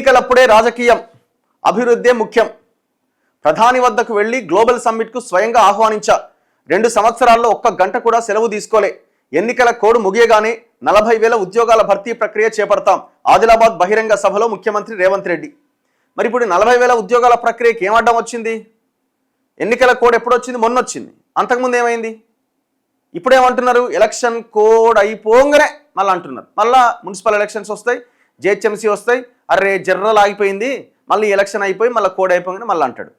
ఎన్నికలప్పుడే రాజకీయం, అభివృద్ధే ముఖ్యం. ప్రధాని వద్దకు వెళ్లి గ్లోబల్ సమ్మిట్కు స్వయంగా ఆహ్వానించా. 2 సంవత్సరాల్లో ఒక్క గంట కూడా సెలవు తీసుకోలే. ఎన్నికల కోడ్ ముగియగానే 40,000 ఉద్యోగాల భర్తీ ప్రక్రియ చేపడతాం. ఆదిలాబాద్ బహిరంగ సభలో ముఖ్యమంత్రి రేవంత్ రెడ్డి. మరి ఇప్పుడు 40,000 ఉద్యోగాల ప్రక్రియకి ఏం అడ్డం వచ్చింది? ఎన్నికల కోడ్ ఎప్పుడు వచ్చింది? మొన్న వచ్చింది. అంతకుముందు ఏమైంది? ఇప్పుడేమంటున్నారు? ఎలక్షన్ కోడ్ అయిపోగానే మళ్ళీ అంటున్నారు. మళ్ళీ మున్సిపల్ ఎలక్షన్స్ వస్తాయి, జిహెచ్ఎంసీ వస్తాయి. అరే జనరల్ ఆగిపోయింది, మళ్ళీ ఎలక్షన్ అయిపోయి మళ్ళీ కోడ్ అయిపోగానే మళ్ళీ అంటాడు.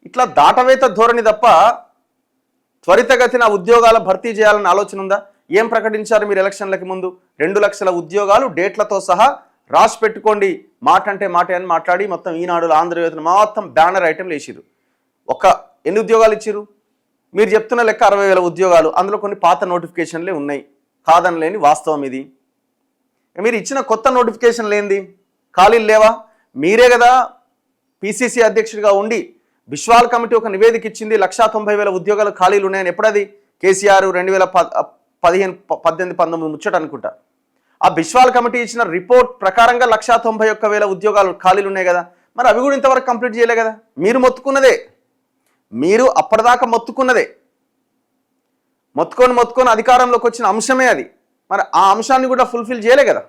ఇట్లా దాటవేత ధోరణి తప్ప త్వరితగతిన ఉద్యోగాల భర్తీ చేయాలని ఆలోచన ఉందా? ఏం ప్రకటించారు మీరు ఎలక్షన్లకి ముందు? 2 లక్షల ఉద్యోగాలు డేట్లతో సహా రాసి పెట్టుకోండి, మాట అంటే మాట అని మాట్లాడి మొత్తం ఈనాడులో ఆంధ్రజ్యోతిని మొత్తం బ్యానర్ ఐటెంలు వేసిరు. ఎన్ని ఉద్యోగాలు ఇచ్చిరు? మీరు చెప్తున్న లెక్క 60,000 ఉద్యోగాలు. అందులో కొన్ని పాత నోటిఫికేషన్లే ఉన్నాయి, కాదనలేని వాస్తవం ఇది. మీరు ఇచ్చిన కొత్త నోటిఫికేషన్లు ఏంది? ఖాళీలు లేవా? మీరే కదా పిసిసి అధ్యక్షుడిగా ఉండి బిశ్వాల్ కమిటీ ఒక నివేదిక ఇచ్చింది, 190,000 ఉద్యోగాలు ఖాళీలు ఉన్నాయని. ఎప్పుడది? కేసీఆర్ 2015, 18, 19 ముచ్చట అనుకుంటా. ఆ బిశ్వాల్ కమిటీ ఇచ్చిన రిపోర్ట్ ప్రకారంగా 191,000 ఉద్యోగాలు ఖాళీలు ఉన్నాయి కదా. మరి అవి కూడా ఇంతవరకు కంప్లీట్ చేయలే కదా. మీరు మొత్తుకున్నదే, మీరు అప్పటిదాకా మొత్తుకున్నదే, మొత్తుకొని అధికారంలోకి వచ్చిన అంశమే అది. మరి ఆ అంశాన్ని కూడా ఫుల్ఫిల్ చేయలే కదా.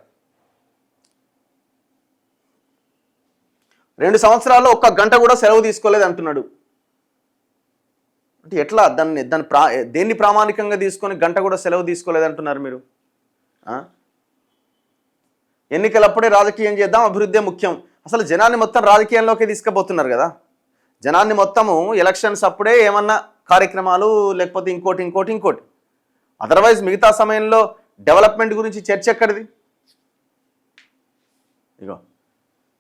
2 సంవత్సరాల్లో ఒక్క గంట కూడా సెలవు తీసుకోలేదు అంటున్నాడు. అంటే ఎట్లా? దేన్ని ప్రామాణికంగా తీసుకొని గంట కూడా సెలవు తీసుకోలేదు అంటున్నారు మీరు? ఎన్నికలప్పుడే రాజకీయం చేద్దాం, అభివృద్ధే ముఖ్యం. అసలు జనాన్ని మొత్తం రాజకీయంలోకి తీసుకుపోతున్నారు కదా. జనాన్ని మొత్తము ఎలక్షన్స్ అప్పుడే ఏమన్నా కార్యక్రమాలు, లేకపోతే ఇంకోటి. అదర్వైజ్ మిగతా సమయంలో డెవలప్మెంట్ గురించి చర్చ ఎక్కడిది? ఇగో,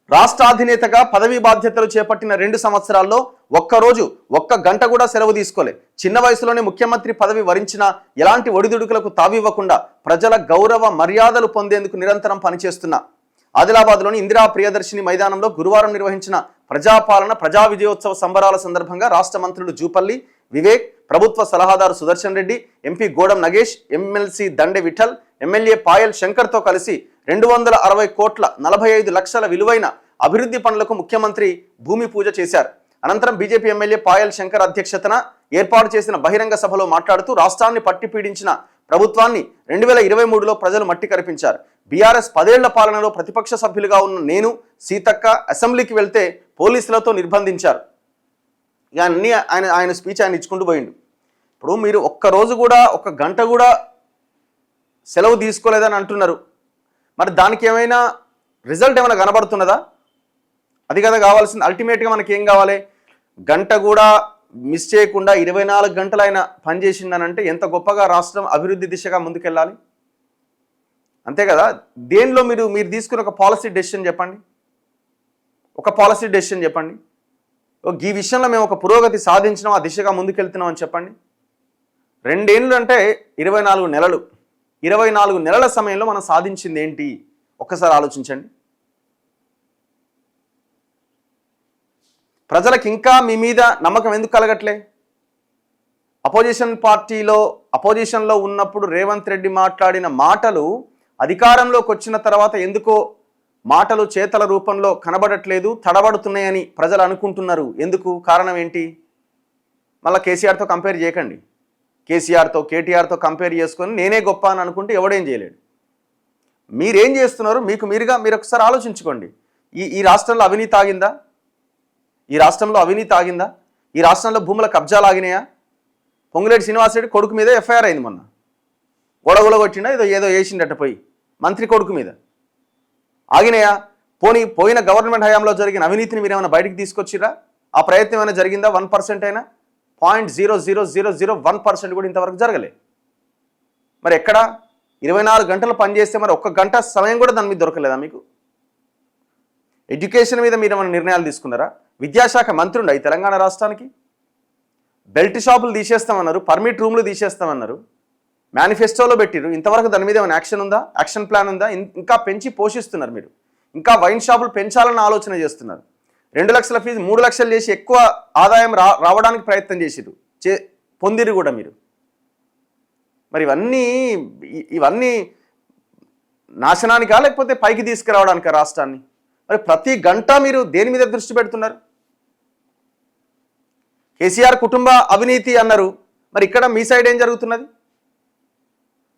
రాష్ట్ర అధినేతగా పదవీ బాధ్యతలు చేపట్టిన 2 సంవత్సరాల్లో ఒక్క గంట కూడా సెలవు తీసుకోలే. చిన్న వయసులోనే ముఖ్యమంత్రి పదవి వరించినా ఎలాంటి ఒడిదుడుకులకు తావివ్వకుండా ప్రజల గౌరవ మర్యాదలు పొందేందుకు నిరంతరం పనిచేస్తున్నా. ఆదిలాబాద్లోని ఇందిరా ప్రియదర్శిని మైదానంలో గురువారం నిర్వహించిన ప్రజాపాలన ప్రజా విజయోత్సవ సంబరాల సందర్భంగా రాష్ట్ర మంత్రులు జూపల్లి వివేక్, ప్రభుత్వ సలహాదారు సుదర్శన్ రెడ్డి, ఎంపీ గోడం నగేష్, ఎమ్మెల్సీ దండె విఠల్, ఎమ్మెల్యే పాయల్ శంకర్తో కలిసి 260 కోట్ల 45 లక్షల విలువైన అభివృద్ధి పనులకు ముఖ్యమంత్రి భూమి పూజ చేశారు. అనంతరం బీజేపీ ఎమ్మెల్యే పాయల్ శంకర్ అధ్యక్షతన ఏర్పాటు చేసిన బహిరంగ సభలో మాట్లాడుతూ రాష్ట్రాన్ని పట్టి పీడించిన ప్రభుత్వాన్ని 2023లో ప్రజలు మట్టి కరిపించారు. బీఆర్ఎస్ 10 ఏళ్ల పాలనలో ప్రతిపక్ష సభ్యులుగా ఉన్న నేను, సీతక్క అసెంబ్లీకి వెళ్తే పోలీసులతో నిర్బంధించారు. ఇక అన్నీ ఆయన స్పీచ్ ఆయన ఇచ్చుకుంటూ పోయిండు. ఇప్పుడు మీరు ఒక్క గంట కూడా సెలవు తీసుకోలేదని అంటున్నారు. మరి దానికి ఏమైనా రిజల్ట్ ఏమైనా కనబడుతున్నదా? అది కదా కావాల్సింది. అల్టిమేట్గా మనకి ఏం కావాలి? గంట కూడా మిస్ చేయకుండా 24 గంటలు ఆయన పనిచేసిందనంటే ఎంత గొప్పగా రాష్ట్రం అభివృద్ధి దిశగా ముందుకెళ్ళాలి. అంతే కదా. దేనిలో మీరు తీసుకున్న ఒక పాలసీ డెసిషన్ చెప్పండి. ఈ విషయంలో మేము ఒక పురోగతి సాధించినాం, ఆ దిశగా ముందుకెళ్తున్నాం అని చెప్పండి. 2 ఏళ్ళు అంటే 24 నెలలు. 24 నెలల సమయంలో మనం సాధించింది ఏంటి? ఒక్కసారి ఆలోచించండి. ప్రజలకు ఇంకా మీ మీద నమ్మకం ఎందుకు కలగట్లే? అపోజిషన్లో ఉన్నప్పుడు రేవంత్ రెడ్డి మాట్లాడిన మాటలు అధికారంలోకి వచ్చిన తర్వాత ఎందుకో మాటలు చేతల రూపంలో కనబడట్లేదు, తడబడుతున్నాయని ప్రజలు అనుకుంటున్నారు. ఎందుకు? కారణం ఏంటి? మళ్ళీ కేసీఆర్తో కంపేర్ చేయకండి. కేటీఆర్తో కంపేర్ చేసుకొని నేనే గొప్ప అని అనుకుంటే ఎవడేం చేయలేడు. మీరేం చేస్తున్నారు? మీరు ఒకసారి ఆలోచించుకోండి. ఈ రాష్ట్రంలో అవినీతి ఆగిందా? ఈ రాష్ట్రంలో భూముల కబ్జాలు ఆగినాయా? పొంగులేటి శ్రీనివాసరెడ్డి కొడుకు మీద ఎఫ్ఐఆర్ అయింది మొన్న. గొడగొడ కొట్టిండా ఏదో వేసిండట పోయి మంత్రి కొడుకు మీద. ఆగినాయా? పోయిన గవర్నమెంట్ హయాంలో జరిగిన అవినీతిని మీరు ఏమైనా బయటికి తీసుకొచ్చిరా? ఆ ప్రయత్నం ఏమైనా జరిగిందా? 1% అయినా? 0.00001% కూడా ఇంతవరకు జరగలే. మరి ఎక్కడ? 24 గంటలు పనిచేస్తే మరి ఒక్క గంట సమయం కూడా దాని మీద దొరకలేదా మీకు? ఎడ్యుకేషన్ మీద మీరు ఏమైనా నిర్ణయాలు తీసుకున్నారా? విద్యాశాఖ మంత్రి ఉండ ఈ తెలంగాణ రాష్ట్రానికి? బెల్ట్ షాపులు తీసేస్తామన్నారు, పర్మిట్ రూమ్లు తీసేస్తామన్నారు, మేనిఫెస్టోలో పెట్టిరు. ఇంతవరకు దాని మీద ఏమైనా యాక్షన్ ప్లాన్ ఉందా? ఇంకా పెంచి పోషిస్తున్నారు మీరు. ఇంకా వైన్ షాపులు పెంచాలన్న ఆలోచన చేస్తున్నారు. 2 లక్షల ఫీజు 3 లక్షలు చేసి ఎక్కువ ఆదాయం రావడానికి ప్రయత్నం చేసిరు, పొందిరు కూడా మీరు. మరి ఇవన్నీ నాశనానికా లేకపోతే పైకి తీసుకురావడానికా రాష్ట్రాన్ని? మరి ప్రతి గంట మీరు దేని మీద దృష్టి పెడుతున్నారు? కేసీఆర్ కుటుంబ అవినీతి అన్నారు, మరి ఇక్కడ మీ సైడ్ ఏం జరుగుతున్నది?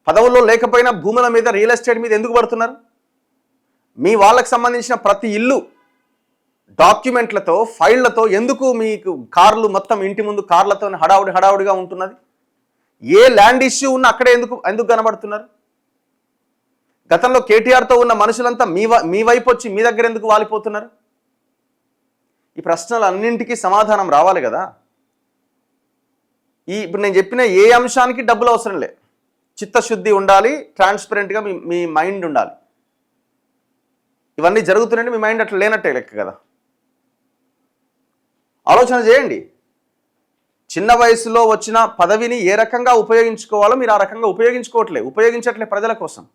పదవుల్లో లేకపోయినా భూముల మీద, రియల్ ఎస్టేట్ మీద ఎందుకు పడుతున్నారు? మీ వాళ్ళకి సంబంధించిన ప్రతి ఇల్లు డాక్యుమెంట్లతో, ఫైళ్లతో ఎందుకు మీకు కార్లు మొత్తం ఇంటి ముందు కార్లతో హడావుడిగా ఉంటున్నది? ఏ ల్యాండ్ ఇష్యూ ఉన్నా అక్కడే ఎందుకు కనబడుతున్నారు? గతంలో కేటీఆర్తో ఉన్న మనుషులంతా మీ వైపు వచ్చి మీ దగ్గర ఎందుకు వాలిపోతున్నారు? ఈ ప్రశ్నలన్నింటికీ సమాధానం రావాలి కదా. ఇప్పుడు నేను చెప్పిన ఏ అంశానికి డబ్బులు అవసరం లే, చిత్తశుద్ధి ఉండాలి, ట్రాన్స్పరెంట్గా మీ మైండ్ ఉండాలి. ఇవన్నీ జరుగుతున్నాయంటే మీ మైండ్ అట్లా లేనట్టే లెక్క కదా. ఆలోచన చేయండి. చిన్న వయసులో వచ్చిన పదవిని ఏ రకంగా ఉపయోగించుకోవాలో మీరు ఆ రకంగా ఉపయోగించట్లే ప్రజల కోసం.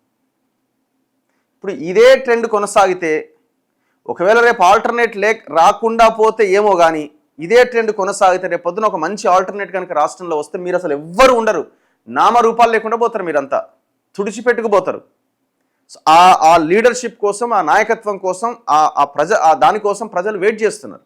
ఇప్పుడు ఇదే ట్రెండ్ కొనసాగితే, ఒకవేళ రేపు ఆల్టర్నేట్ రాకుండా పోతే ఏమో కానీ, ఇదే ట్రెండ్ కొనసాగితే రేపు పొద్దున ఒక మంచి ఆల్టర్నేట్ కనుక రాష్ట్రంలో వస్తే మీరు అసలు ఎవ్వరు ఉండరు, నామరూపాలు లేకుండా పోతారు, మీరంతా తుడిచిపెట్టుకుపోతారు. ఆ లీడర్షిప్ కోసం, ఆ నాయకత్వం కోసం, దానికోసం ప్రజలు వెయిట్ చేస్తున్నారు.